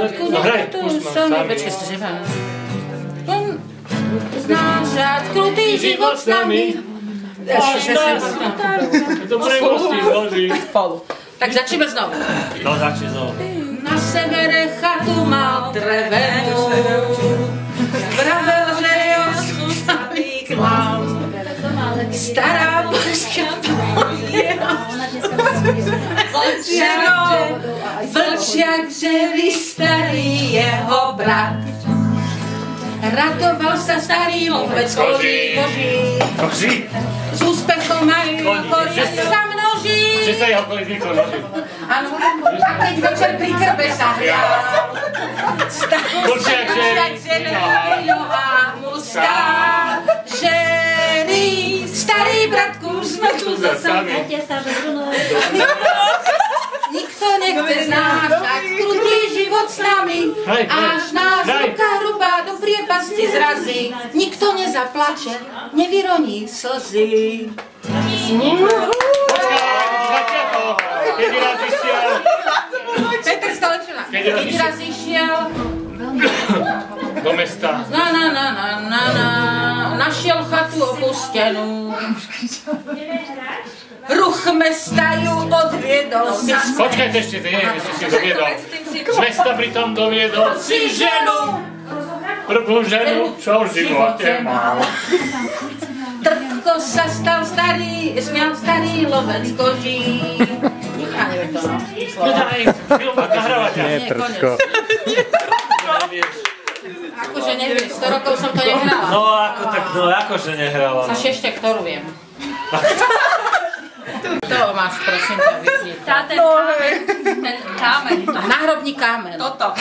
žalúdku nechtujú sami. Počkej, to že vám. Znášať krutý život s nami. To premostí, Boží. Tak začneme znovu. No, začni znovu. Na severe chatu mal drevenú. Vravel, že jo sústavý klal. Stará božka vlčiak, že vystarý jeho brat. Radoval sa starý lovec koží. S úspechom aj okolí sa množí. Že sa jeho kolizníkov noží. Áno, a keď večer pri krbe sa hrial. Vlčiak, že noha mu žerí. Starý bratku, už sme tu zasa. Nikto nechce znášať krutý život s nami, až nás ruka hrubá do priepasti zrazí. Nikto nezaplače, nevyroní slzy. Kedy raz išiel... Peter Stolečina. Kedy raz išiel... Do mesta. Našiel chatu opustenú. Ruch mesta ju odviedol. Počkajte ešte, ešte si doviedol. Z mesta pritom doviedol si ženu. Prvú ženu, čo v živote mal. Trtko sa stal starý, smial starý lovec koží. Ja neviem to, no. No daj, filmovať, nahrávať. Nie, Trtko. Akože nevieš, 100 rokov som to nehrala. No ako tak, no akože nehrala. Až ešte ktorú viem. To máš, prosím ťa, vypni. Ten kámeň. Náhrobný kámen. Toto.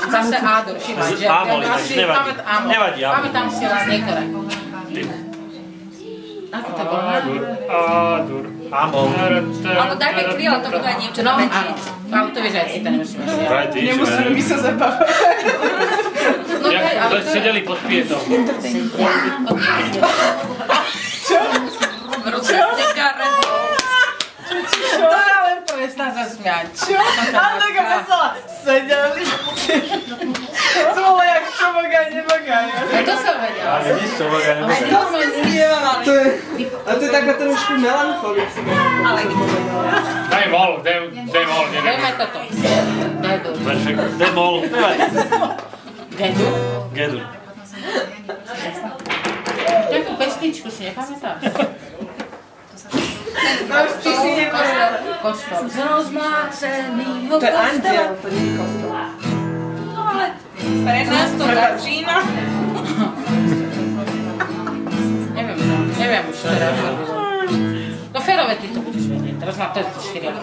Zase Ádur, všimaj, že... Ámol, nevadí, Ámol. Pamätám si raz niektoré. Ako to bolo? Ádur. Ámol. Ale dajme kríla, to bude aj niečo No, väčšie. áno. Ale to vieš, aj si to nemusíme si. Nemusíme my sa zabávať. Jak sedeli pod pietom. V ruke cigaretu. To ale prestá sa smiať. Čo? A taká vesela. Sedeli. To bolo jak čo boga, neboga. To som vedela. Ale nič to boga nebude. To sme spievali. A to je taká trošku melancholická. Ale Daj mol, neviem. Dajme toto. Gedu. Demol, nevadí. Gedu? Gedu. Takú pesničku si nepamätáš? No už ty si nepamätáš. Kostol. Z rozmácenýho To je kostola. andiel, to nie je kostol. no ale pre nás to začína. Neviem už teraz. No Ferové, ty to budeš vedieť. Teraz má to 4